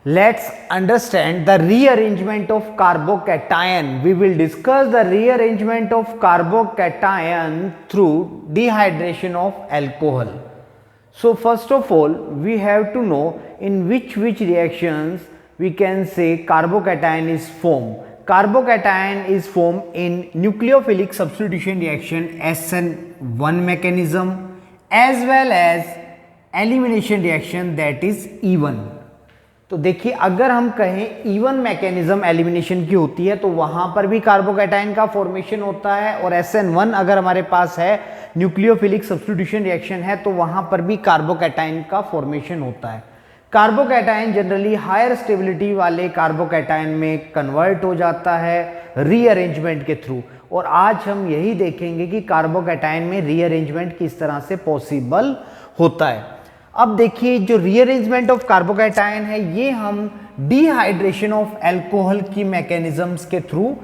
Let's understand the rearrangement of carbocation. We will discuss the rearrangement of carbocation through dehydration of alcohol. So first of all, we have to know in which reactions we can say carbocation is formed. Carbocation is formed in nucleophilic substitution reaction SN1 mechanism as well as elimination reaction that is E1. तो देखिए अगर हम कहें E1 mechanism elimination की होती है तो वहां पर भी कार्बोकैटायन का फॉर्मेशन होता है, और SN1 अगर हमारे पास है न्यूक्लियोफिलिक सब्स्टिट्यूशन रिएक्शन है तो वहां पर भी कार्बोकैटायन का फॉर्मेशन होता है। कार्बोकैटायन जनरली हायर स्टेबिलिटी वाले कार्बोकैटायन में कन्वर्ट हो जाता है रीअरेंजमेंट के थ्रू, और आज हम यही देखेंगे कि कार्बोकैटायन में रीअरेंजमेंट किस तरह से पॉसिबल होता है। अब देखिए जो रीअरेंजमेंट ऑफ कार्बोकैटायन है ये हम डिहाइड्रेशन ऑफ अल्कोहल की मैकेनिज्म्स के थ्रू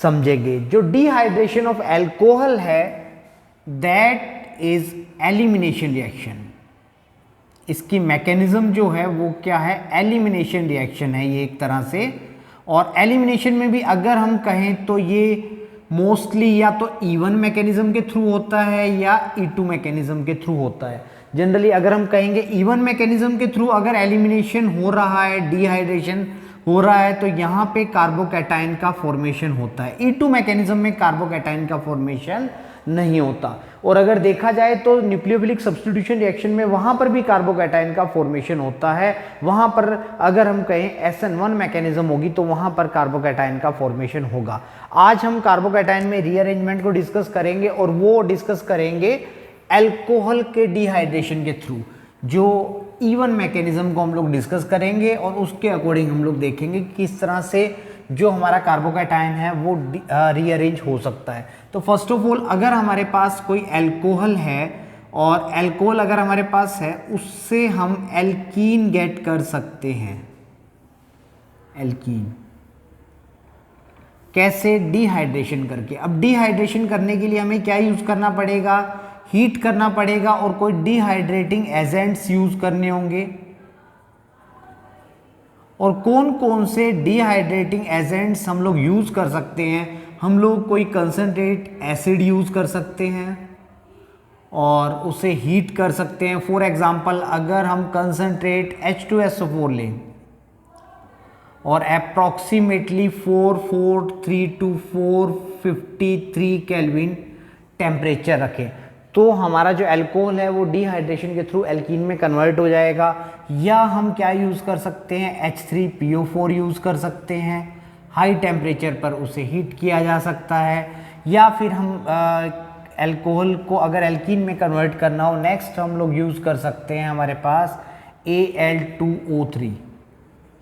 समझेंगे। जो डिहाइड्रेशन ऑफ अल्कोहल है दैट इज एलिमिनेशन रिएक्शन। इसकी मैकेनिज्म जो है वो क्या है, एलिमिनेशन रिएक्शन है ये एक तरह से। और एलिमिनेशन में भी अगर हम कहें तो ये मोस्टली या तो E1 मैकेनिज्म के थ्रू होता है या E2 मैकेनिज्म के थ्रू होता है। जनरली अगर हम कहेंगे E1 मैकेनिज्म के थ्रू अगर एलिमिनेशन हो रहा है, डिहाइड्रेशन हो रहा है, तो यहाँ पे कार्बोकैटायन का फॉर्मेशन होता है। E2 मैकेनिज्म में कार्बोकैटायन का फॉर्मेशन नहीं होता। और अगर देखा जाए तो न्यूक्लियोफिलिक सब्स्टिट्यूशन रिएक्शन में वहां पर भी कार्बोकैटायन का फॉर्मेशन होता है। वहां पर अगर हम कहें SN1 मैकेनिज्म होगी तो वहां पर कार्बोकैटायन का फॉर्मेशन होगा। आज हम कार्बोकैटायन में रीअरेंजमेंट को डिस्कस करेंगे और वो डिस्कस करेंगे अल्कोहल के डिहाइड्रेशन के थ्रू। जो E1 मैकेनिज्म को हम लोग डिस्कस करेंगे और उसके अकॉर्डिंग हम लोग देखेंगे किस तरह से जो हमारा कार्बोकैटायन है वो रीअरेंज हो सकता है। तो फर्स्ट ऑफ ऑल अगर हमारे पास कोई अल्कोहल है और अल्कोहल अगर हमारे पास है उससे हम एल्कीन गेट कर सकते हैं। एल्कीन कैसे, डिहाइड्रेशन करके। अब डिहाइड्रेशन करने के लिए हमें क्या यूज करना पड़ेगा, हीट करना पड़ेगा और कोई डिहाइड्रेटिंग एजेंट्स यूज करने होंगे। और कौन कौन से डिहाइड्रेटिंग एजेंट्स हम लोग यूज कर सकते हैं, हम लोग कोई कंसंट्रेट एसिड यूज कर सकते हैं और उसे हीट कर सकते हैं। फॉर एग्जांपल अगर हम कंसंट्रेट H2SO4 लें और अप्रॉक्सीमेटली 443 to 453 केल्विन टेम्परेचर रखें तो हमारा जो अल्कोहल है वो डिहाइड्रेशन के थ्रू एल्कीन में कन्वर्ट हो जाएगा। या हम क्या यूज़ कर सकते हैं, H3PO4 यूज़ कर सकते हैं, हाई टेम्परेचर पर उसे हीट किया जा सकता है। या फिर हम अल्कोहल को अगर एल्कीन में कन्वर्ट करना हो, नेक्स्ट हम लोग यूज़ कर सकते हैं हमारे पास Al2O3।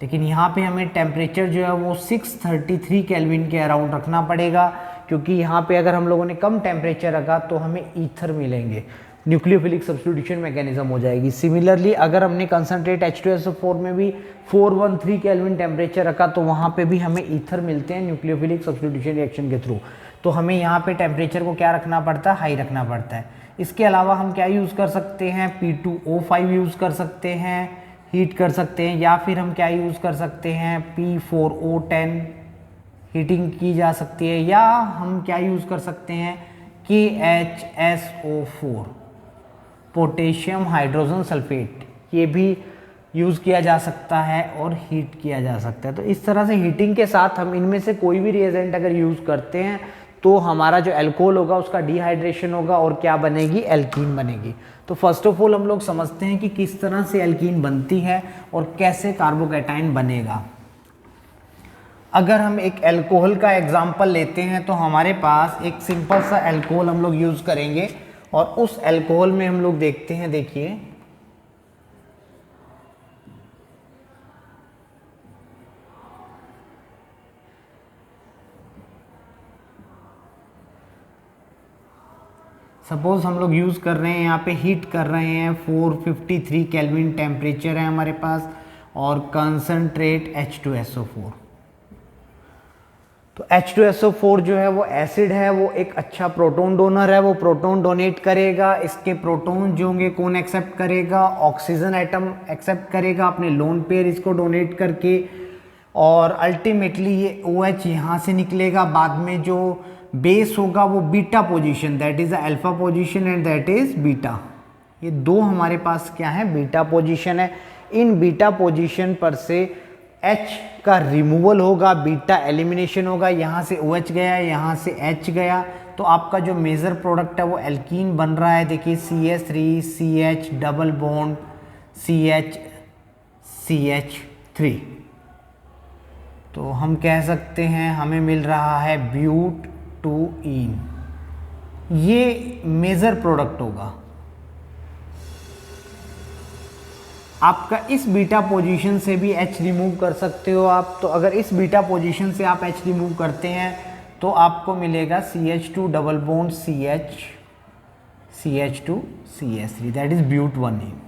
लेकिन यहाँ पे हमें टेम्परेचर जो है वो 633 केल्विन के अराउंड रखना पड़ेगा, क्योंकि यहाँ पे अगर हम लोगों ने कम टेम्परेचर रखा तो हमें ईथर मिलेंगे, न्यूक्लियोफिलिक सब्स्टिट्यूशन मैकेनिज्म हो जाएगी। सिमिलरली अगर हमने कंसंट्रेट H2SO4 में भी 413 केल्विन टेम्परेचर रखा तो वहाँ पे भी हमें ईथर मिलते हैं न्यूक्लियोफिलिक सब्स्टिट्यूशन रिएक्शन के थ्रू। तो हमें यहाँ पे टेम्परेचर को क्या रखना पड़ता है, हाई रखना पड़ता है। इसके अलावा हम क्या यूज़ कर सकते हैं, P2O5 यूज़ कर सकते हैं, हीट कर सकते हैं। या फिर हम क्या यूज़ कर सकते हैं, P4O10 हीटिंग की जा सकती है। या हम क्या यूज़ कर सकते हैं, KHSO4 पोटेशियम हाइड्रोजन सल्फेट, ये भी यूज़ किया जा सकता है और हीट किया जा सकता है। तो इस तरह से हीटिंग के साथ हम इनमें से कोई भी रिएजेंट अगर यूज़ करते हैं तो हमारा जो अल्कोहल होगा उसका डिहाइड्रेशन होगा और क्या बनेगी, एल्कीन बनेगी। तो फर्स्ट ऑफ ऑल हम लोग समझते हैं कि किस तरह से एल्कीन बनती है और कैसे कार्बोकैटायन बनेगा। अगर हम एक अल्कोहल का एग्जाम्पल लेते हैं तो हमारे पास एक सिंपल सा अल्कोहल हम लोग यूज़ करेंगे और उस अल्कोहल में हम लोग देखते हैं, देखिए सपोज हम लोग यूज़ कर रहे हैं, यहाँ पे हीट कर रहे हैं, 453 केल्विन टेम्परेचर है हमारे पास और कंसंट्रेट H2SO4। तो H2SO4 जो है वो एसिड है, वो एक अच्छा प्रोटॉन डोनर है, वो प्रोटॉन डोनेट करेगा। इसके प्रोटॉन जो होंगे कौन एक्सेप्ट करेगा? ऑक्सीजन एटम एक्सेप्ट करेगा अपने लोन पेयर इसको डोनेट करके, और अल्टीमेटली ये OH यहाँ से निकलेगा। बाद में जो बेस होगा वो beta position, that is alpha position and that is beta. ये दो हमारे पास क्या है? बीटा पोजीशन है। इन बीटा पोजीशन पर से H का रिमूवल होगा, बीटा एलिमिनेशन होगा। यहाँ से OH गया, यहाँ से H गया, तो आपका जो मेजर प्रोडक्ट है वो एल्कीन बन रहा है। देखिए CH3 CH double bond CH CH3, तो हम कह सकते हैं हमें मिल रहा है ब्यूट-2-ईन। ये मेजर प्रोडक्ट होगा आपका। इस बीटा पोजीशन से भी H रिमूव कर सकते हो आप। तो अगर इस बीटा पोजीशन से आप H रिमूव करते हैं तो आपको मिलेगा CH2 double bond CH CH2 CH3, that is ब्यूट-1-ईन,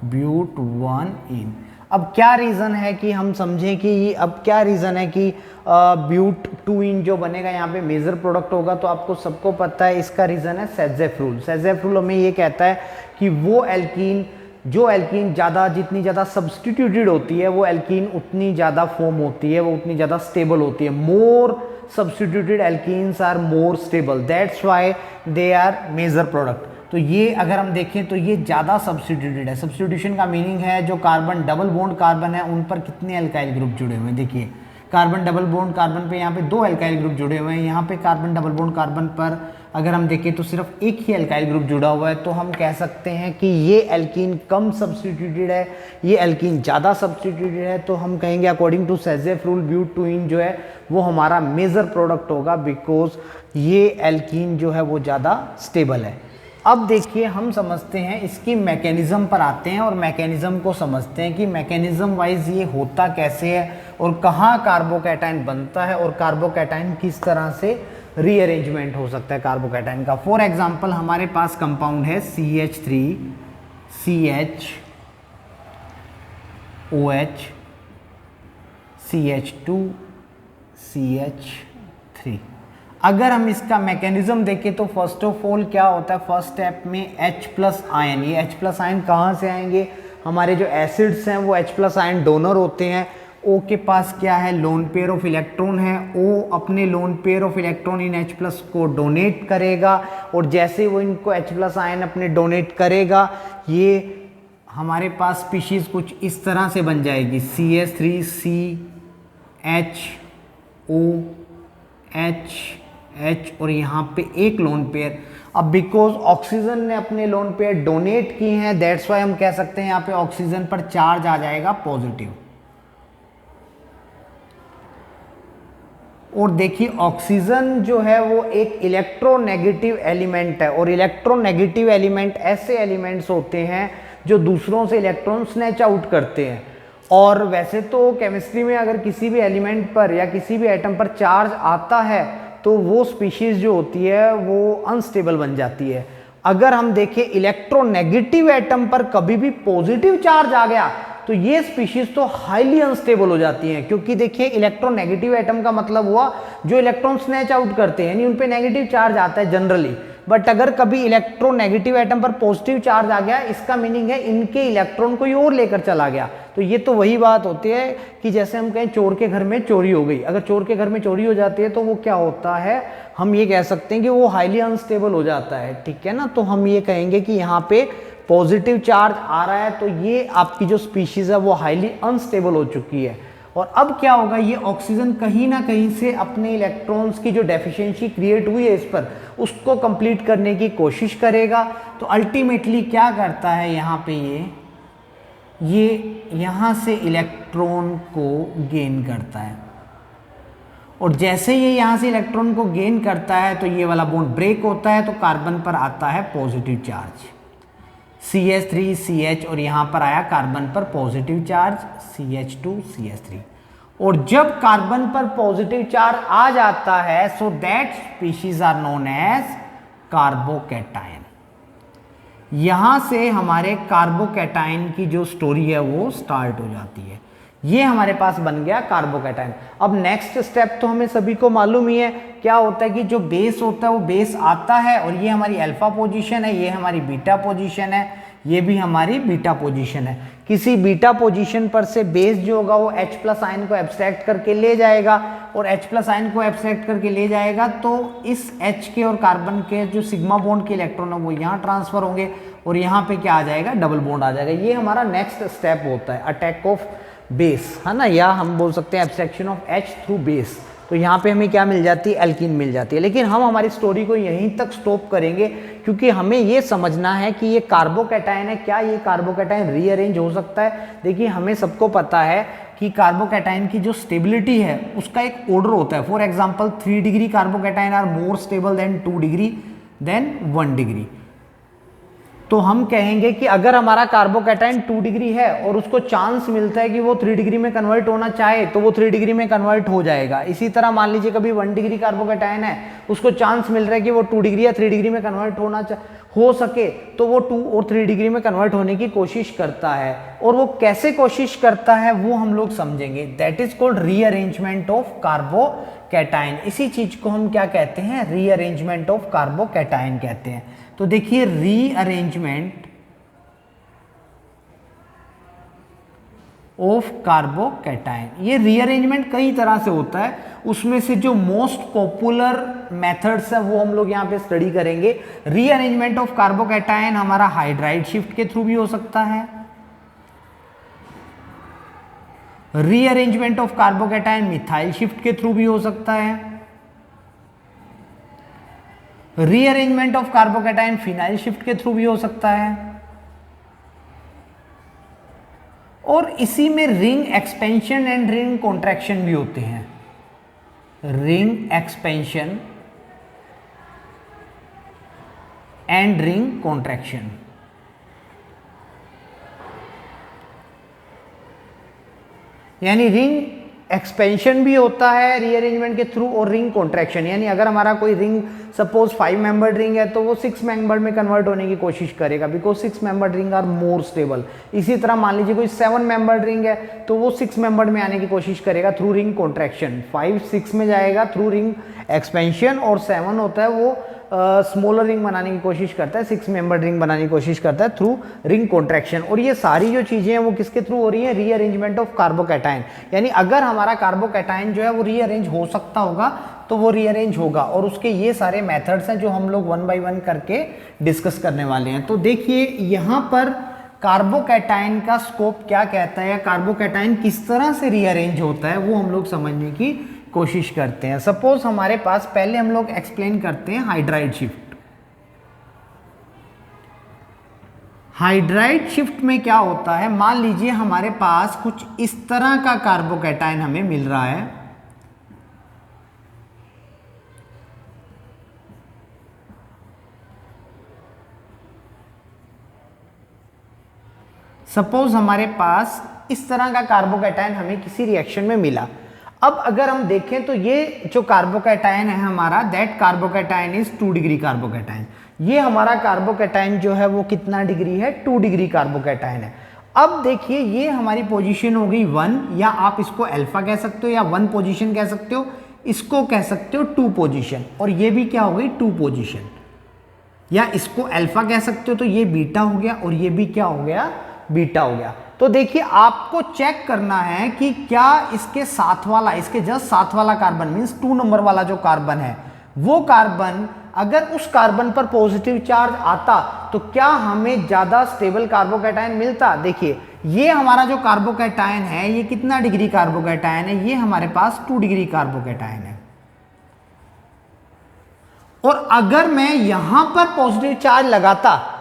ब्यूट-1-ईन। अब क्या रीज़न है कि हम समझें कि ये, अब क्या रीज़न है कि ब्यूट-2-ईन जो बनेगा यहाँ पे मेजर प्रोडक्ट होगा? तो आपको सबको पता है इसका रीज़न है सेज़ेफ रूल। सेज़ेफ रूल हमें ये कहता है कि वो एल्कीन, जो एल्कीन जितनी ज़्यादा सब्सटीट्यूटेड होती है वो एल्कीन उतनी ज़्यादा फॉर्म होती है, वो उतनी ज़्यादा स्टेबल होती है। More substituted alkenes are more stable, that's why they are major product. तो ये अगर हम देखें तो ये ज़्यादा सब्सटीट्यूटेड है। सब्सटीट्यूशन का मीनिंग है जो कार्बन डबल बॉन्ड कार्बन है उन पर कितने अल्काइल ग्रुप जुड़े हुए हैं। देखिए कार्बन डबल बॉन्ड कार्बन पे यहाँ पे 2 अल्काइल ग्रुप जुड़े हुए हैं। यहाँ पे कार्बन डबल बॉन्ड कार्बन पर अगर हम देखें तो सिर्फ एक ही अल्काइल ग्रुप जुड़ा हुआ है। तो हम कह सकते हैं कि ये एल्कीन कम सब्सटीट्यूटेड है, ये एल्कीन ज़्यादा सब्सटीट्यूटेड है। तो हम कहेंगे अकॉर्डिंग टू सेज़ेफ रूल ब्यूट-2-ईन जो है वो हमारा मेजर प्रोडक्ट होगा, बिकॉज ये एल्कीन जो है वो ज़्यादा स्टेबल है। अब देखिए हम समझते हैं, इसकी मैकेनिज्म पर आते हैं और मैकेनिज्म को समझते हैं कि मैकेनिज्म वाइज ये होता कैसे है और कहाँ कार्बोकैटायन बनता है और कार्बोकैटायन किस तरह से रीअरेंजमेंट हो सकता है कार्बोकैटायन का। फॉर एग्जांपल हमारे पास कंपाउंड है CH3 CH OH CH2 CH3। अगर हम इसका मैकेनिज्म देखें तो फर्स्ट ऑफ ऑल क्या होता है, फर्स्ट स्टेप में H+ आयन, ये H+ आयन कहाँ से आएंगे? हमारे जो एसिड्स हैं वो H+ आयन डोनर होते हैं। O के पास क्या है? लोन पेयर ऑफ इलेक्ट्रॉन है। O अपने lone pair of electron in H+ को डोनेट करेगा और जैसे वो इनको H+ आयन अपने डोनेट करेगा, ये हमारे पास स्पीशीज कुछ इस तरह से बन जाएगी CH3 CH OH H और यहाँ पे एक लोन पेयर। अब बिकॉज ऑक्सीजन ने अपने लोन पेयर डोनेट की हैं, दैट्स वाई हम कह सकते हैं यहाँ पे ऑक्सीजन पर चार्ज आ जाएगा पॉजिटिव। और देखिए ऑक्सीजन जो है वो एक इलेक्ट्रोनेगेटिव एलिमेंट है और इलेक्ट्रोनेगेटिव एलिमेंट ऐसे एलिमेंट्स होते हैं जो दूसरों से इलेक्ट्रॉन स्नैच आउट करते हैं। और वैसे तो केमिस्ट्री में अगर किसी भी एलिमेंट पर या किसी भी एटम पर चार्ज आता है तो वो स्पीशीज जो होती है वो अनस्टेबल बन जाती है। अगर हम देखें इलेक्ट्रोनेगेटिव एटम पर कभी भी पॉजिटिव चार्ज आ गया तो ये स्पीशीज तो हाईली अनस्टेबल हो जाती हैं, क्योंकि देखिए इलेक्ट्रोनेगेटिव एटम का मतलब हुआ जो इलेक्ट्रॉन स्नैच आउट करते हैं, यानी उन पे नेगेटिव चार्ज आता है जनरली। बट अगर कभी इलेक्ट्रोनेगेटिव एटम पर पॉजिटिव चार्ज आ गया, इसका मीनिंग है इनके इलेक्ट्रॉन कोई और लेकर चला गया। तो ये तो वही बात होती है कि जैसे हम कहें चोर के घर में चोरी हो गई। अगर चोर के घर में चोरी हो जाती है तो वो क्या होता है, हम ये कह सकते हैं कि वो हाईली अनस्टेबल हो जाता है, ठीक है ना। तो हम ये कहेंगे कि यहाँ पे पॉजिटिव चार्ज आ रहा है तो ये आपकी जो स्पीशीज है वो हाईली अनस्टेबल हो चुकी है। और अब क्या होगा, ये ऑक्सीजन कहीं ना कहीं से अपने इलेक्ट्रॉन्स की जो डेफिशिएंसी क्रिएट हुई है इस पर, उसको कंप्लीट करने की कोशिश करेगा। तो अल्टीमेटली क्या करता है यहाँ पे, ये यहाँ से इलेक्ट्रॉन को गेन करता है और जैसे ये यहाँ से इलेक्ट्रॉन को गेन करता है तो ये वाला बॉन्ड ब्रेक होता है, तो कार्बन पर आता है पॉजिटिव चार्ज CH3 CH और यहाँ पर आया कार्बन पर पॉजिटिव चार्ज CH2 CH3। और जब कार्बन पर पॉजिटिव चार्ज आ जाता है so that species are known as carbocation. यहाँ से हमारे कार्बोकैटायन की जो स्टोरी है वो स्टार्ट हो जाती है ये हमारे पास बन गया कार्बोकैटायन। अब नेक्स्ट स्टेप तो हमें सभी को मालूम ही है, क्या होता है कि जो बेस होता है वो बेस आता है और ये हमारी अल्फा पोजीशन है, ये हमारी बीटा पोजीशन है, ये भी हमारी बीटा पोजीशन है। किसी बीटा पोजीशन पर से बेस जो होगा वो H प्लस आयन को एब्स्ट्रैक्ट करके ले जाएगा, और H प्लस आयन को एब्स्ट्रैक्ट करके ले जाएगा तो इस H के और कार्बन के जो सिग्मा बॉन्ड के इलेक्ट्रॉन है वो यहाँ ट्रांसफर होंगे और यहाँ पे क्या आ जाएगा, डबल बॉन्ड आ जाएगा। ये हमारा नेक्स्ट स्टेप होता है, अटैक ऑफ बेस, है ना, या हम बोल सकते हैं abstraction of H through base. तो यहाँ पे हमें क्या मिल जाती है, एल्कीन मिल जाती है। लेकिन हम हमारी स्टोरी को यहीं तक स्टॉप करेंगे, क्योंकि हमें ये समझना है कि ये कार्बोकैटायन है, क्या ये कार्बोकैटायन रीअरेंज हो सकता है। देखिए हमें सबको पता है कि कार्बोकैटायन की जो स्टेबिलिटी है उसका एक ऑर्डर होता है। For example 3 degree carbocation are more stable than 2 degree than 1 degree. तो हम कहेंगे कि अगर हमारा कार्बोकैटायन 2 डिग्री है और उसको चांस मिलता है कि वो 3 डिग्री में कन्वर्ट होना चाहे तो वो 3 डिग्री में कन्वर्ट हो जाएगा। इसी तरह मान लीजिए कभी 1 डिग्री कार्बोकैटायन है, उसको चांस मिल रहा है कि वो 2 डिग्री या 3 डिग्री में कन्वर्ट हो सके तो वो 2 और 3 डिग्री में कन्वर्ट होने की कोशिश करता है। और वो कैसे कोशिश करता है वो हम लोग समझेंगे, that is called rearrangement of carbocation. इसी चीज को हम क्या कहते हैं, रीअरेंजमेंट ऑफ कार्बोकैटायन कहते हैं। तो देखिए रीअरेंजमेंट ऑफ कार्बोकैटायन, ये रीअरेंजमेंट कई तरह से होता है, उसमें से जो मोस्ट पॉपुलर मेथड्स है वो हम लोग यहाँ पे स्टडी करेंगे। रीअरेंजमेंट ऑफ कार्बोकैटायन हमारा हाइड्राइड शिफ्ट के थ्रू भी हो सकता है, rearrangement of carbocation methyl shift के थ्रू भी हो सकता है, rearrangement of carbocation phenyl shift के थ्रू भी हो सकता है, और इसी में ring expansion and ring contraction भी होते हैं। Ring expansion and ring contraction, यानी रिंग एक्सपेंशन भी होता है रीअरेंजमेंट के थ्रू और रिंग कॉन्ट्रैक्शन, यानी अगर हमारा कोई रिंग सपोज 5 मेंबर्ड रिंग है तो वो 6 मेंबर्ड में कन्वर्ट होने की कोशिश करेगा, because 6 membered ring are more stable. इसी तरह मान लीजिए कोई 7 मेंबर्ड रिंग है तो वो 6 मेंबर्ड में आने की कोशिश करेगा थ्रू रिंग कॉन्ट्रैक्शन, 5 6 में जाएगा थ्रू रिंग एक्सपेंशन, और 7 होता है वो स्मॉलर रिंग बनाने की कोशिश करता है, 6 मेंबर्ड रिंग बनाने की कोशिश करता है थ्रू रिंग कॉन्ट्रैक्शन। और ये सारी जो चीजें हैं वो किसके थ्रू हो रही है, रीअरेंजमेंट ऑफ कार्बोकैटायन। यानी अगर हमारा कार्बोकैटायन जो है वो रीअरेंज हो सकता होगा तो वो रीअरेंज होगा, और उसके ये सारे मेथड्स हैं जो हम लोग 1 बाय 1 करके डिस्कस करने वाले हैं। तो देखिए यहाँ पर कार्बोकैटायन का स्कोप क्या कहता है, या कार्बोकैटायन किस तरह से रीअरेंज होता है वो हम लोग समझने की कोशिश करते हैं। सपोज हमारे पास, पहले हम लोग एक्सप्लेन करते हैं हाइड्राइड शिफ्ट। हाइड्राइड शिफ्ट में क्या होता है, मान लीजिए हमारे पास कुछ इस तरह का कार्बोकैटायन हमें मिल रहा है, सपोज हमारे पास इस तरह का कार्बोकैटायन हमें किसी रिएक्शन में मिला। अब अगर हम देखें तो ये जो कार्बोकैटायन है हमारा, that carbocation is 2 degree carbocation. ये हमारा कार्बोकैटायन जो है वो कितना डिग्री है, 2 डिग्री कार्बोकैटायन है। अब देखिए ये हमारी पोजीशन हो गई 1, या आप इसको अल्फा कह सकते हो या 1 पोजीशन कह सकते हो, इसको कह सकते हो 2 पोजीशन, और ये भी क्या हो गई 2 पोजीशन, या इसको अल्फा कह सकते हो तो ये बीटा हो गया, और ये भी क्या हो गया, बीटा हो गया। तो देखिए आपको चेक करना है कि क्या इसके साथ वाला, इसके जस्ट साथ वाला कार्बन मींस 2 नंबर वाला जो कार्बन है, वो कार्बन अगर उस कार्बन पर पॉजिटिव चार्ज आता तो क्या हमें ज्यादा स्टेबल कार्बोकैटायन मिलता। देखिए ये हमारा जो कार्बोकैटायन है ये कितना डिग्री कार्बोकैटायन है, ये हमारे पास 2 डिग्री कार्बोकैटायन है, और अगर मैं यहां पर पॉजिटिव चार्ज लगाता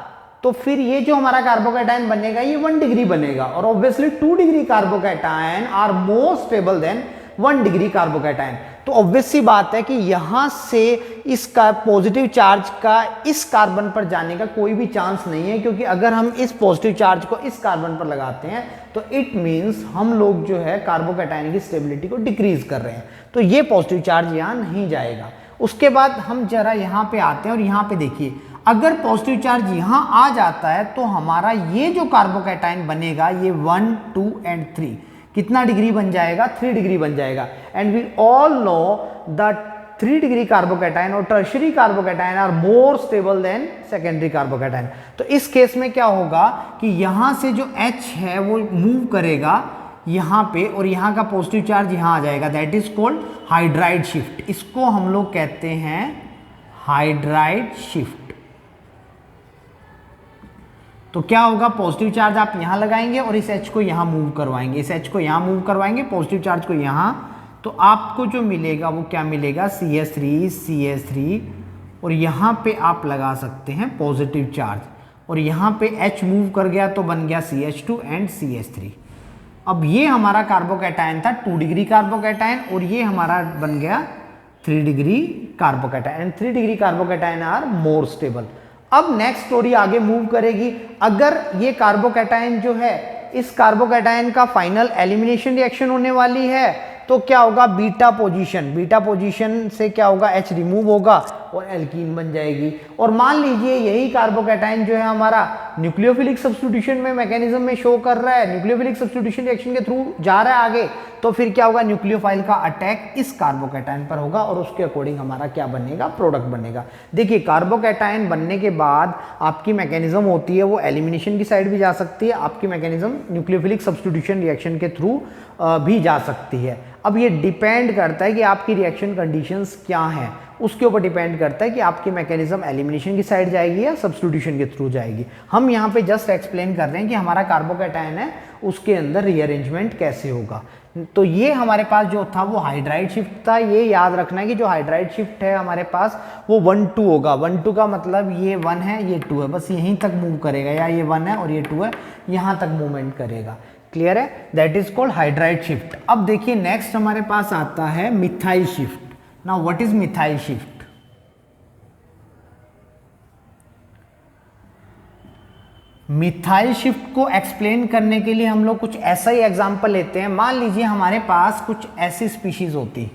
तो फिर ये जो हमारा कार्बोकैटायन बनेगा ये 1 डिग्री बनेगा, और obviously 2 degree carbocation are more stable than 1 degree carbocation. तो ऑब्वियस सी बात है कि यहां से इसका पॉजिटिव चार्ज का इस कार्बन पर जाने का कोई भी चांस नहीं है, क्योंकि अगर हम इस पॉजिटिव चार्ज को इस कार्बन पर लगाते हैं तो इट मींस हम लोग जो है कार्बोकैटायन की स्टेबिलिटी को डिक्रीज कर रहे हैं, तो ये पॉजिटिव चार्ज यहां नहीं जाएगा। उसके बाद हम जरा यहां पे आते हैं, और यहां पे देखिए अगर पॉजिटिव चार्ज यहां आ जाता है तो हमारा ये जो कार्बोकैटायन बनेगा ये 1 2 एंड 3 कितना डिग्री बन जाएगा, 3 डिग्री बन जाएगा। And we all know the 3 degree carbocation और tertiary carbocation are more stable than secondary carbocation. तो इस केस में क्या होगा कि यहां से जो H है वो मूव करेगा यहाँ पे और यहाँ का पॉजिटिव चार्ज यहाँ आ जाएगा, that is called hydride shift. इसको हम लोग कहते हैं हाइड्राइड शिफ्ट। तो क्या होगा, पॉजिटिव चार्ज आप यहाँ लगाएंगे और इस H को यहाँ मूव करवाएंगे, इस H को यहाँ मूव करवाएंगे, पॉजिटिव चार्ज को यहाँ, तो आपको जो मिलेगा वो क्या मिलेगा, CH3 और यहाँ पे आप लगा सकते हैं पॉजिटिव चार्ज और यहाँ पे H मूव कर गया तो बन गया CH2 एंड CH3। अब ये हमारा कार्बोकैटायन था 2 डिग्री कार्बोकैटायन और ये हमारा बन गया 3 degree carbocation and 3 degree carbocation are more stable. अब नेक्स्ट स्टोरी आगे मूव करेगी। अगर ये कार्बोकैटायन जो है, इस कार्बोकैटायन का फाइनल एलिमिनेशन रिएक्शन होने वाली है तो क्या होगा, बीटा पोजीशन से क्या होगा, H रिमूव होगा और एल्कीन बन जाएगी। और मान लीजिए यही कार्बोकैटायन जो है हमारा न्यूक्लियोफिलिक सब्स्टिट्यूशन में मैकेनिज्म में शो कर रहा है, न्यूक्लियोफिलिक सब्स्टिट्यूशन रिएक्शन के थ्रू जा रहा है आगे, तो फिर क्या होगा, न्यूक्लियोफाइल का अटैक इस कार्बोकैटायन पर होगा और उसके अकॉर्डिंग हमारा क्या बनेगा, प्रोडक्ट बनेगा। देखिए कार्बोकैटायन बनने के बाद आपकी मैकेनिज्म होती है वो एलिमिनेशन की साइड भी जा सकती है, आपकी मैकेनिज्म न्यूक्लियोफिलिक सब्स्टिट्यूशन रिएक्शन के थ्रू भी जा सकती है। अब ये डिपेंड करता है कि आपकी रिएक्शन कंडीशंस क्या हैं, उसके ऊपर डिपेंड करता है कि आपकी मैकेनिज्म एलिमिनेशन की साइड जाएगी या सब्स्टिट्यूशन के थ्रू जाएगी। हम यहाँ पे जस्ट एक्सप्लेन कर रहे हैं कि हमारा कार्बोकैटायन है उसके अंदर रीअरेंजमेंट कैसे होगा। तो ये हमारे पास जो था वो हाइड्राइड शिफ्ट था। ये याद रखना है कि जो हाइड्राइड शिफ्ट है हमारे पास वो 1-2 होगा। 1-2 का मतलब ये 1 है ये 2 है, बस यहीं तक मूव करेगा, या ये 1 है और ये 2 है, यहाँ तक मूवमेंट करेगा। क्लियर है, that is called hydride shift. अब देखिए नेक्स्ट हमारे पास आता है methyl shift. Now what is methyl shift? Methyl shift को एक्सप्लेन करने के लिए हम लोग कुछ ऐसा ही एग्जांपल लेते हैं। मान लीजिए हमारे पास कुछ ऐसी स्पीशीज होती,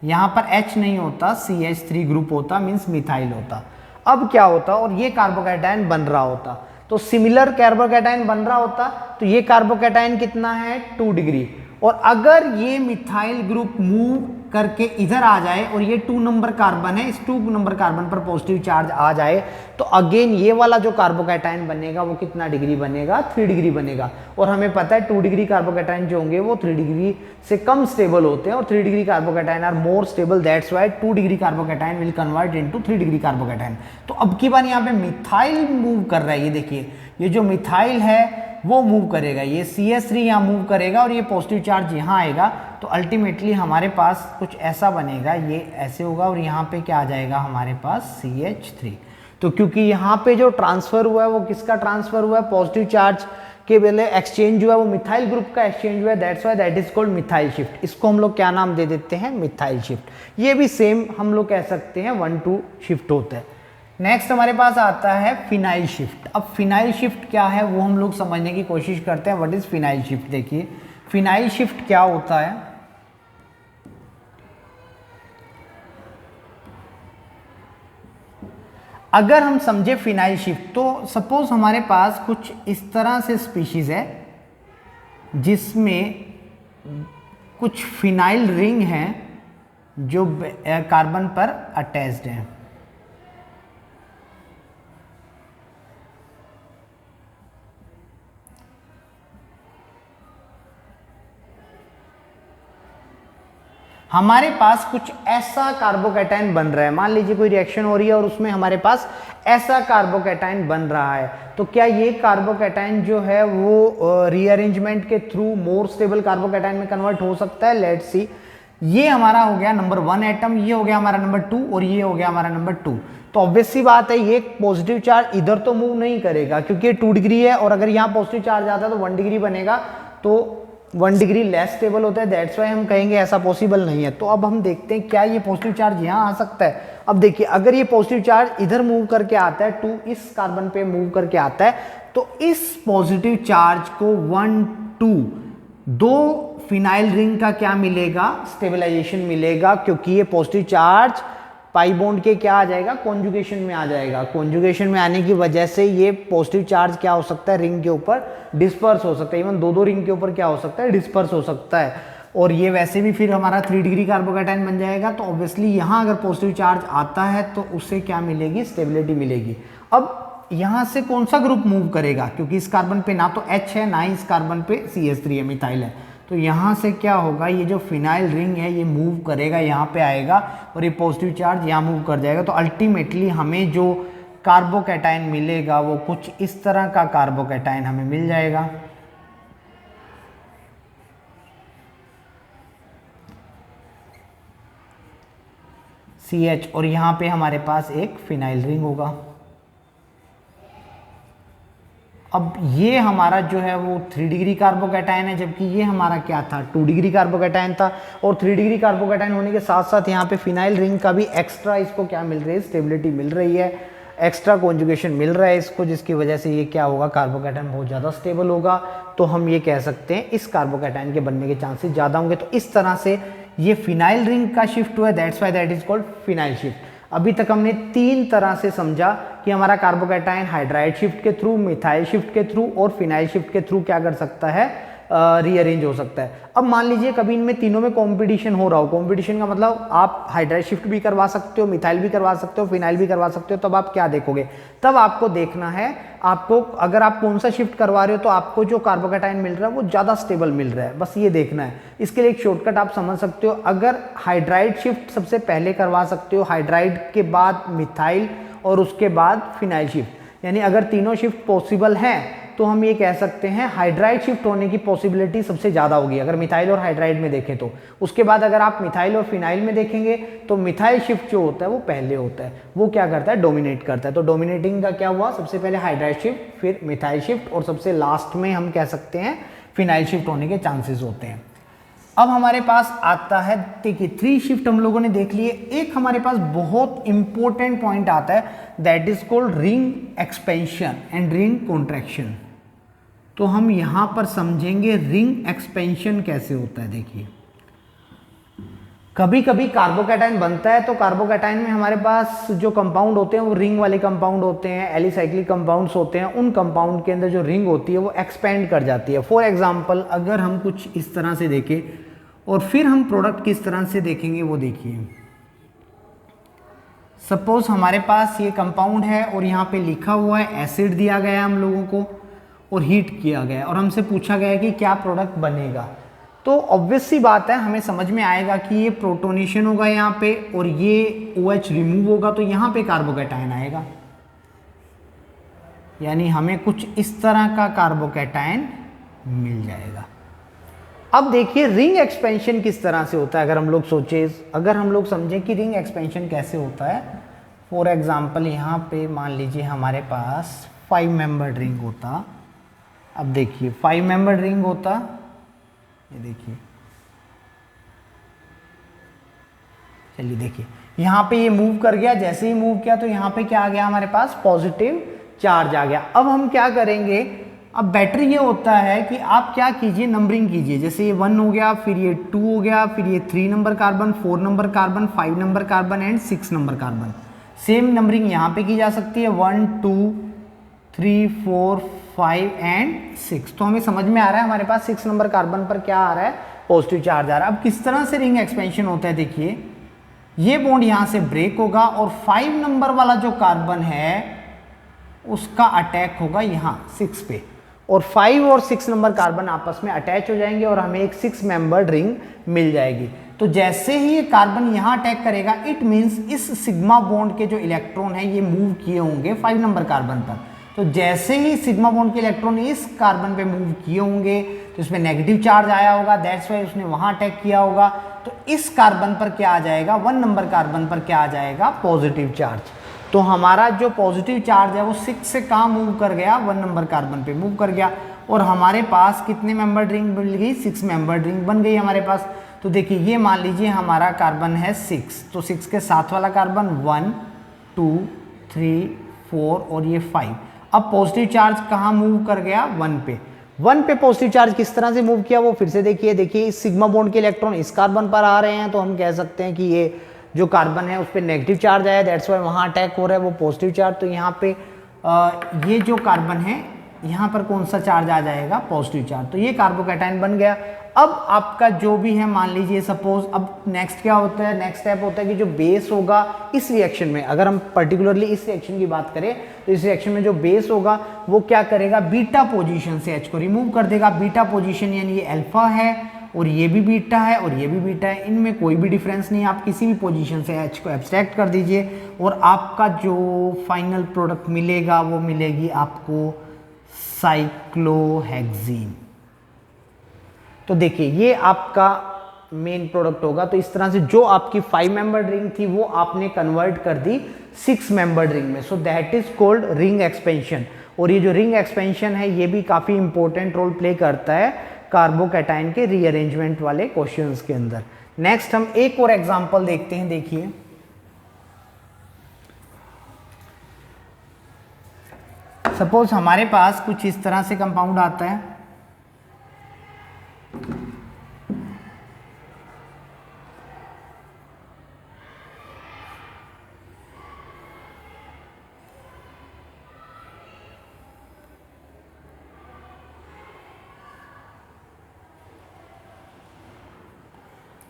यहां पर H नहीं होता, CH3 ग्रुप होता, मींस मिथाइल होता। अब क्या होता, और ये कार्बोकैटायन बन रहा होता, तो सिमिलर कार्बोकैटायन बन रहा होता, तो ये कार्बोकैटायन कितना है, 2 डिग्री। और अगर ये मिथाइल ग्रुप मूव करके इधर आ जाए और ये 2 नंबर कार्बन है, इस 2 नंबर कार्बन पर पॉजिटिव चार्ज आ जाए, तो अगेन ये वाला जो कार्बोकैटायन बनेगा वो कितना डिग्री बनेगा, 3 डिग्री बनेगा। और हमें पता है 2 डिग्री कार्बोकैटायन जो होंगे वो 3 डिग्री से कम स्टेबल होते हैं और 3 degree carbocation are more stable, that's why 2 degree carbocation will convert into 3 degree carbocation. तो अब की बार यहाँ पे मिथाइल मूव कर रहा है, ये देखिए ये जो मिथाइल है वो मूव करेगा, ये CH3 यहाँ मूव करेगा और ये पॉजिटिव चार्ज यहाँ आएगा, तो अल्टीमेटली हमारे पास कुछ ऐसा बनेगा, ये ऐसे होगा और यहाँ पे क्या आ जाएगा हमारे पास CH3। तो क्योंकि यहाँ पे जो ट्रांसफर हुआ है वो किसका ट्रांसफर हुआ है, पॉजिटिव चार्ज के पहले एक्सचेंज हुआ है, वो मिथाइल ग्रुप का एक्सचेंज हुआ है, that's why that is called methyl shift. इसको हम लोग क्या नाम दे देते हैं, मिथाइल शिफ्ट। ये भी सेम हम लोग कह सकते हैं 1-2 शिफ्ट होता है। नेक्स्ट हमारे पास आता है फिनाइल शिफ्ट। अब फिनाइल शिफ्ट क्या है वो हम लोग समझने की कोशिश करते हैं। What is phenyl shift? देखिए फिनाइल शिफ्ट क्या होता है, अगर हम समझे फिनाइल शिफ्ट, तो सपोज हमारे पास कुछ इस तरह से स्पीशीज है जिसमें कुछ फिनाइल रिंग हैं जो कार्बन पर अटैच्ड हैं। हमारे पास कुछ ऐसा कार्बोकैटायन बन रहा है, मान लीजिए कोई रिएक्शन हो रही है और उसमें हमारे पास ऐसा कार्बोकैटायन बन रहा है, तो क्या ये कार्बोकैटायन जो है वो रीअरेंजमेंट के थ्रू मोर स्टेबल कार्बोकैटायन में कन्वर्ट हो सकता है? Let's see. ये हमारा हो गया नंबर 1 एटम, ये हो गया हमारा नंबर 2 और ये हो गया हमारा नंबर 2। तो ऑब्वियस सी बात है ये पॉजिटिव चार्ज इधर तो मूव नहीं करेगा क्योंकि ये 2 डिग्री है, और अगर यहाँ पॉजिटिव चार्ज आता है तो 1 डिग्री बनेगा, तो 1 डिग्री लेस स्टेबल होता है, दैट्स वाई हम कहेंगे ऐसा पॉसिबल नहीं है। तो अब हम देखते हैं क्या ये पॉजिटिव चार्ज यहाँ आ सकता है। अब देखिए अगर ये पॉजिटिव चार्ज इधर मूव करके आता है, 2 इस कार्बन पे मूव करके आता है, तो इस पॉजिटिव चार्ज को 1-2 दो फिनाइल रिंग का क्या मिलेगा, स्टेबलाइजेशन मिलेगा, क्योंकि ये पॉजिटिव चार्ज पाई बॉन्ड के क्या आ जाएगा, कॉन्जुगेशन में आ जाएगा। कॉन्जुगेशन में आने की वजह से ये पॉजिटिव चार्ज क्या हो सकता है, रिंग के ऊपर डिस्पर्स हो सकता है। इवन दो रिंग के ऊपर क्या हो सकता है, डिस्पर्स हो सकता है। और ये वैसे भी फिर हमारा 3 डिग्री कार्बोकैटायन बन जाएगा। तो ऑब्वियसली यहाँ अगर पॉजिटिव चार्ज आता है तो उससे क्या मिलेगी, स्टेबिलिटी मिलेगी। अब यहाँ से कौन सा ग्रुप मूव करेगा, क्योंकि इस कार्बन पे ना तो H है ना ही इस कार्बन पे CH3 है, मिथाइल है। तो यहाँ से क्या होगा, ये जो फिनाइल रिंग है ये मूव करेगा, यहाँ पे आएगा और ये पॉजिटिव चार्ज यहाँ मूव कर जाएगा। तो अल्टीमेटली हमें जो कार्बोकैटायन मिलेगा वो कुछ इस तरह का कार्बोकैटायन हमें मिल जाएगा। CH और यहाँ पे हमारे पास एक फिनाइल रिंग होगा। अब ये हमारा जो है वो 3 डिग्री कार्बोकैटायन है, जबकि ये हमारा क्या था, 2 डिग्री कार्बोकैटायन था। और 3 डिग्री कार्बोकैटायन होने के साथ साथ यहाँ पे फिनाइल रिंग का भी एक्स्ट्रा इसको क्या मिल रही है, स्टेबिलिटी मिल रही है, एक्स्ट्रा कॉन्जुगेशन मिल रहा है इसको, जिसकी वजह से ये क्या होगा, कार्बोकैटायन बहुत ज़्यादा स्टेबल होगा। तो हम ये कह सकते हैं इस कार्बोकैटायन के बनने के चांसेस ज़्यादा होंगे। तो इस तरह से ये फिनाइल रिंग का शिफ्ट हुआ है, that's why that is called phenyl shift. अभी तक हमने 3 तरह से समझा कि हमारा कार्बोकैटायन हाइड्राइड शिफ्ट के थ्रू, मिथाइल शिफ्ट के थ्रू और फिनाइल शिफ्ट के थ्रू क्या कर सकता है, रीअरेंज हो सकता है। अब मान लीजिए कभी इनमें तीनों में कंपटीशन हो रहा हो, कंपटीशन का मतलब आप हाइड्राइड शिफ्ट भी करवा सकते हो, मिथाइल भी करवा सकते हो, फिनाइल भी करवा सकते हो। तब आप क्या देखोगे, तब आपको देखना है, आपको अगर आप कौन सा शिफ्ट करवा रहे हो तो आपको जो कार्बोकैटायन मिल रहा है वो ज़्यादा स्टेबल मिल रहा है, बस ये देखना है। इसके लिए एक शॉर्टकट आप समझ सकते हो, अगर हाइड्राइड शिफ्ट सबसे पहले करवा सकते हो, हाइड्राइड के बाद मिथाइल और उसके बाद फिनाइल शिफ्ट, यानी अगर तीनों शिफ्ट पॉसिबल हैं तो हम ये कह सकते हैं हाइड्राइड शिफ्ट होने की पॉसिबिलिटी सबसे ज़्यादा होगी अगर मिथाइल और हाइड्राइड में देखें तो। उसके बाद अगर आप मिथाइल और फिनाइल में देखेंगे तो मिथाइल शिफ्ट जो होता है वो पहले होता है, वो क्या करता है, डोमिनेट करता है। तो डोमिनेटिंग का क्या हुआ, सबसे पहले हाइड्राइड शिफ्ट, फिर मिथाइल शिफ्ट और सबसे लास्ट में हम कह सकते हैं फिनाइल शिफ्ट होने के चांसेस होते हैं। अब हमारे पास आता है, देखिए 3 शिफ्ट हम लोगों ने देख लिए। एक हमारे पास बहुत इंपॉर्टेंट पॉइंट आता है, that is called ring expansion and ring contraction. तो हम यहां पर समझेंगे रिंग एक्सपेंशन कैसे होता है। देखिए कभी कभी कार्बोकैटायन बनता है तो कार्बोकैटायन में हमारे पास जो कंपाउंड होते हैं वो रिंग वाले कंपाउंड होते हैं, एलिसाइक्लिक कंपाउंड्स होते हैं। उन कंपाउंड के अंदर जो रिंग होती है वो एक्सपेंड कर जाती है। फॉर एग्जांपल अगर हम कुछ इस तरह से देखें और फिर हम प्रोडक्ट किस तरह से देखेंगे वो देखिए। सपोज हमारे पास ये कंपाउंड है और यहाँ पे लिखा हुआ है एसिड दिया गया है हम लोगों को और हीट किया गया और हमसे पूछा गया है कि क्या प्रोडक्ट बनेगा। तो ऑब्वियस सी बात है, हमें समझ में आएगा कि ये प्रोटोनेशन होगा यहाँ पे और ये OH रिमूव होगा तो यहाँ पे कार्बोकैटायन आएगा, यानी हमें कुछ इस तरह का कार्बोकैटायन मिल जाएगा। अब देखिए रिंग एक्सपेंशन किस तरह से होता है। अगर हम लोग सोचे, अगर हम लोग समझें कि रिंग एक्सपेंशन कैसे होता है, फॉर एग्जाम्पल यहाँ पे मान लीजिए हमारे पास 5 मेंबर्ड रिंग होता। अब देखिए 5 मेंबर्ड रिंग होता, ये देखिए, चलिए देखिए यहाँ पे ये मूव कर गया। जैसे ही मूव किया तो यहाँ पे क्या आ गया, हमारे पास पॉजिटिव चार्ज आ गया। अब हम क्या करेंगे, अब बेटर ये होता है कि आप क्या कीजिए, नंबरिंग कीजिए। जैसे ये 1 हो गया, फिर ये 2 हो गया, फिर ये 3 number carbon, 4 number carbon, 5 number carbon and 6 number carbon. Same numbering यहाँ पे की जा सकती है, 1 2 3 4 5 एंड 6। तो हमें समझ में आ रहा है हमारे पास 6 नंबर कार्बन पर क्या आ रहा है, पॉजिटिव चार्ज आ रहा है। अब किस तरह से रिंग एक्सपेंशन होता है, देखिए ये बॉन्ड यहाँ से ब्रेक होगा और 5 नंबर वाला जो कार्बन है उसका अटैक होगा यहाँ 6 पे, और 5 और 6 नंबर कार्बन आपस में अटैच हो जाएंगे और हमें एक 6 मेंबर्ड रिंग मिल जाएगी। तो जैसे ही ये कार्बन यहाँ अटैक करेगा, इट मीन्स इस सिग्मा बॉन्ड के जो इलेक्ट्रॉन है ये मूव किए होंगे 5 नंबर कार्बन पर। तो जैसे ही सिग्मा बॉन्ड के इलेक्ट्रॉन इस कार्बन पे मूव किए होंगे तो इसमें नेगेटिव चार्ज आया होगा, दैट्स वाई उसने वहां अटैक किया होगा। तो इस कार्बन पर क्या आ जाएगा, 1 नंबर कार्बन पर क्या आ जाएगा, पॉजिटिव चार्ज। तो हमारा जो पॉजिटिव चार्ज है वो 6 से कहाँ मूव कर गया, 1 नंबर कार्बन पे मूव कर गया और हमारे पास कितने मेंबर रिंग मिल गई, 6 मेंबर रिंग बन गई हमारे पास। तो देखिए ये मान लीजिए हमारा कार्बन है 6, तो 6 के साथ वाला कार्बन 1 2 3 4 और ये 5। अब पॉजिटिव चार्ज कहाँ मूव कर गया, 1 पे। 1 पे पॉजिटिव चार्ज किस तरह से मूव किया वो फिर से देखिए। देखिए इस सिग्मा बॉन्ड के इलेक्ट्रॉन इस कार्बन पर आ रहे हैं तो हम कह सकते हैं कि ये जो कार्बन है उस पर नेगेटिव चार्ज आया, दैट्स वाई वहाँ अटैक हो रहा है वो पॉजिटिव चार्ज। तो यहाँ पे ये जो कार्बन है यहाँ पर कौन सा चार्ज आ जाएगा, पॉजिटिव चार्ज। तो ये कार्बोकैटायन बन गया। अब आपका जो भी है मान लीजिए सपोज, अब नेक्स्ट क्या होता है, नेक्स्ट स्टेप होता है कि जो बेस होगा इस रिएक्शन में, अगर हम पर्टिकुलरली इस रिएक्शन की बात करें तो इस रिएक्शन में जो बेस होगा वो क्या करेगा, बीटा पोजीशन से H को रिमूव कर देगा। बीटा पोजीशन यानी ये अल्फा है और ये भी बीटा है और ये भी बीटा है, इनमें कोई भी डिफरेंस नहीं है। आप किसी भी पोजीशन से H को एब्स्ट्रैक्ट कर दीजिए और आपका जो फाइनल प्रोडक्ट मिलेगा वो मिलेगी आपको साइक्लोहेक्सीन। तो देखिए ये आपका मेन प्रोडक्ट होगा। तो इस तरह से जो आपकी 5 मेंबर्ड रिंग थी वो आपने कन्वर्ट कर दी 6 मेंबर्ड रिंग में। So that is called ring expansion. और ये जो रिंग एक्सपेंशन है ये भी काफी इंपॉर्टेंट रोल प्ले करता है कार्बोकैटायन के रीअरेंजमेंट वाले क्वेश्चंस के अंदर। नेक्स्ट हम एक और एग्जांपल देखते हैं। देखिए सपोज हमारे पास कुछ इस तरह से कंपाउंड आता है,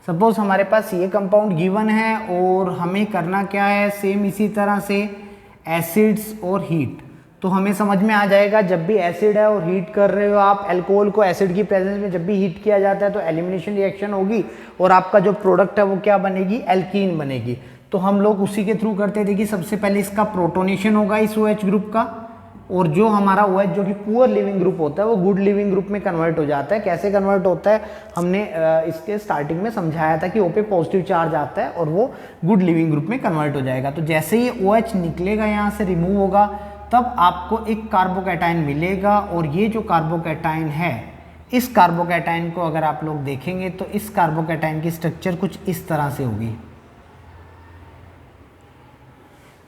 सपोज हमारे पास ये कंपाउंड गिवन है और हमें करना क्या है, सेम इसी तरह से एसिड्स और हीट। तो हमें समझ में आ जाएगा जब भी एसिड है और हीट कर रहे हो आप अल्कोहल को, एसिड की प्रेजेंस में जब भी हीट किया जाता है तो एलिमिनेशन रिएक्शन होगी और आपका जो प्रोडक्ट है वो क्या बनेगी, एल्कीन बनेगी। तो हम लोग उसी के थ्रू करते थे कि सबसे पहले इसका प्रोटोनेशन होगा इस OH ग्रुप का, और जो हमारा OH जो कि पुअर लिविंग ग्रुप होता है वो गुड लिविंग ग्रुप में कन्वर्ट हो जाता है। कैसे कन्वर्ट होता है हमने इसके स्टार्टिंग में समझाया था कि O पे पॉजिटिव चार्ज आता है और वो गुड लिविंग ग्रुप में कन्वर्ट हो जाएगा। तो जैसे ही OH निकलेगा यहाँ से रिमूव होगा तब आपको एक कार्बोकैटायन मिलेगा और ये जो कार्बोकैटायन है इस कार्बोकैटायन को अगर आप लोग देखेंगे तो इस कार्बोकैटायन की स्ट्रक्चर कुछ इस तरह से होगी।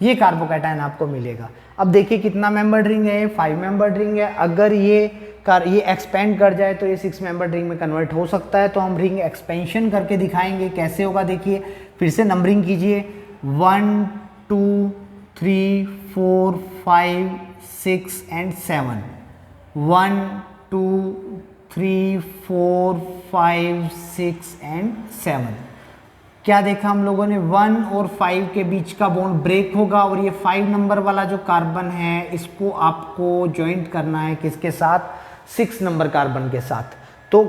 ये कार्बोकैटायन आपको मिलेगा। अब देखिए कितना मेंबर्ड रिंग है, 5 मेंबर्ड रिंग है। अगर ये एक्सपेंड कर जाए तो ये 6 मेंबर्ड रिंग में कन्वर्ट हो सकता है। तो हम रिंग एक्सपेंशन करके दिखाएंगे कैसे होगा। देखिए फिर से नंबरिंग कीजिए, 1 2 3 4 5 6 एंड 7। 1 2 3 4 5 6 एंड 7। क्या देखा हम लोगों ने, 1 और 5 के बीच का बॉन्ड ब्रेक होगा और ये 5 नंबर वाला जो कार्बन है इसको आपको ज्वाइंट करना है किसके साथ, 6 नंबर कार्बन के साथ। तो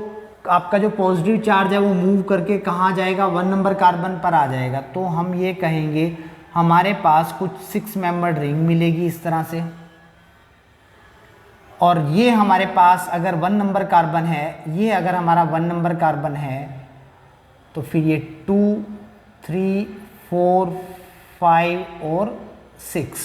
आपका जो पॉजिटिव चार्ज है वो मूव करके कहाँ जाएगा, 1 नंबर कार्बन पर आ जाएगा। तो हम ये कहेंगे हमारे पास कुछ 6 मेंबर्ड रिंग मिलेगी इस तरह से, और ये हमारे पास अगर 1 नंबर कार्बन है, ये अगर हमारा 1 नंबर कार्बन है तो फिर ये 2 3 4 5 और 6।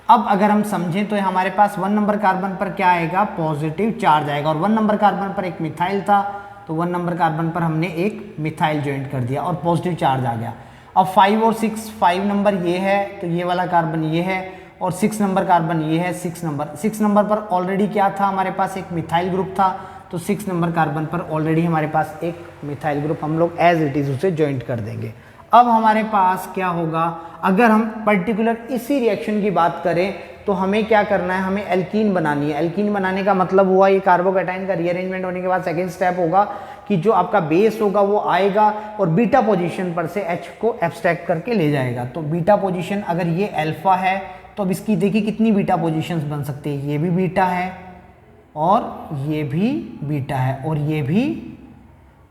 अब अगर हम समझें तो हमारे पास 1 नंबर कार्बन पर क्या आएगा, पॉजिटिव चार्ज आएगा, और 1 नंबर कार्बन पर एक मिथाइल था तो 1 नंबर कार्बन पर हमने एक मिथाइल ज्वाइंट कर दिया और पॉजिटिव चार्ज आ गया। अब 5 और 6, 5 नंबर ये है तो ये वाला कार्बन ये है और 6 नंबर कार्बन ये है। 6 नंबर पर ऑलरेडी क्या था, हमारे पास एक मिथाइल ग्रुप था, तो 6 नंबर कार्बन पर ऑलरेडी हमारे पास एक मिथाइल ग्रुप हम लोग एज इट इज उसे ज्वाइंट कर देंगे। अब हमारे पास क्या होगा, अगर हम पर्टिकुलर इसी रिएक्शन की बात करें तो हमें क्या करना है, हमें एल्कीन बनानी है। एल्कीन बनाने का मतलब हुआ ये कार्बोकैटायन का रीअरेंजमेंट होने के बाद सेकेंड स्टेप होगा कि जो आपका बेस होगा वो आएगा और बीटा पोजीशन पर से H को एब्स्ट्रैक्ट करके ले जाएगा। तो बीटा पोजीशन अगर ये अल्फा है तो अब इसकी देखिए कितनी बीटा पोजीशंस बन सकती है, ये भी बीटा है और ये भी बीटा है और ये भी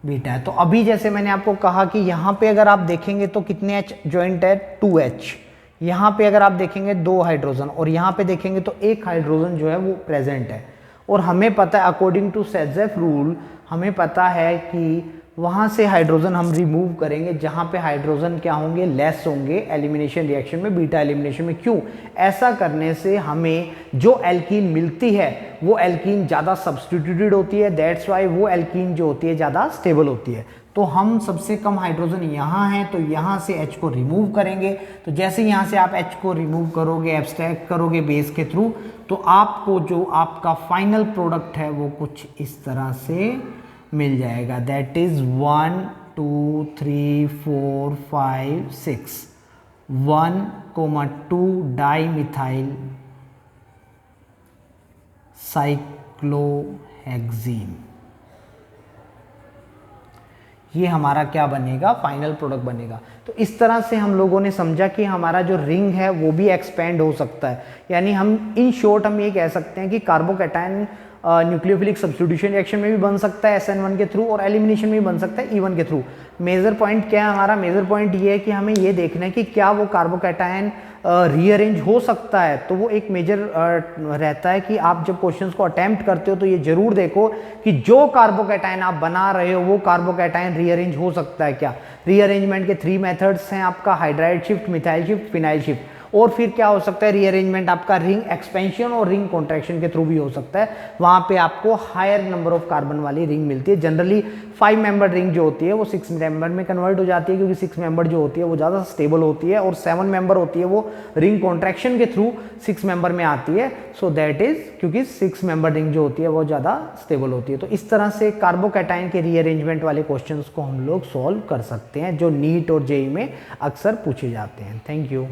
बीटा है। तो अभी जैसे मैंने आपको कहा कि यहाँ पे अगर आप देखेंगे तो कितने H ज्वाइंट है, 2H। यहाँ पे अगर आप देखेंगे 2 हाइड्रोजन और यहाँ पे देखेंगे तो 1 हाइड्रोजन जो है वो प्रेजेंट है। और हमें पता है अकॉर्डिंग टू सेजेफ रूल हमें पता है कि वहाँ से हाइड्रोजन हम रिमूव करेंगे जहाँ पे हाइड्रोजन क्या होंगे, लेस होंगे एलिमिनेशन रिएक्शन में, बीटा एलिमिनेशन में। क्यों? ऐसा करने से हमें जो एल्कीन मिलती है वो एल्कीन ज़्यादा सब्स्टिट्यूटेड होती है, दैट्स वाई वो एल्कीन जो होती है ज़्यादा स्टेबल होती है। तो हम सबसे कम हाइड्रोजन यहाँ है तो यहाँ से H को रिमूव करेंगे। तो जैसे यहाँ से आप H को रिमूव करोगे, एब्स्ट्रैक्ट करोगे बेस के थ्रू, तो आपको जो आपका फाइनल प्रोडक्ट है वो कुछ इस तरह से मिल जाएगा। That is 1 2 3 4 5 6 1, 2 dimethyl cyclohexene. ये हमारा क्या बनेगा, फाइनल प्रोडक्ट बनेगा। तो इस तरह से हम लोगों ने समझा कि हमारा जो रिंग है वो भी एक्सपेंड हो सकता है, यानी हम इन शॉर्ट हम ये कह सकते हैं कि कार्बोकैटायन न्यूक्लियोफिलिक सब्स्टिट्यूशन रिएक्शन में भी बन सकता है SN1 के थ्रू, और एलिमिनेशन में भी बन सकता है E1 के थ्रू। मेजर पॉइंट क्या है हमारा, मेजर पॉइंट ये है कि हमें ये देखना है कि क्या वो कार्बोकैटायन रीअरेंज हो सकता है। तो वो एक मेजर रहता है कि आप जब क्वेश्चंस को अटेम्प्ट करते हो तो ये जरूर देखो कि जो कार्बोकैटायन आप बना रहे हो वो कार्बोकैटायन रीअरेंज हो सकता है क्या। रीअरेंजमेंट के 3 मेथड्स हैं आपका, hydride shift, methyl shift, phenyl shift. और फिर क्या हो सकता है, रीअरेंजमेंट आपका रिंग एक्सपेंशन और रिंग कॉन्ट्रैक्शन के थ्रू भी हो सकता है। वहां पे आपको हायर नंबर ऑफ कार्बन वाली रिंग मिलती है। जनरली 5 मेंबर रिंग जो होती है वो 6 मेंबर में कन्वर्ट हो जाती है, क्योंकि 6 मेंबर जो होती है वो ज़्यादा स्टेबल होती है, और 7 मेंबर होती है वो रिंग कॉन्ट्रैक्शन के थ्रू 6 मेंबर में आती है। सो दैट इज क्योंकि 6 मेंबर रिंग जो होती है वो ज़्यादा स्टेबल होती है। तो इस तरह से कार्बोकैटायन के रीअरेंजमेंट वाले क्वेश्चन को हम लोग सॉल्व कर सकते हैं, जो नीट और जेईई में अक्सर पूछे जाते हैं। Thank you.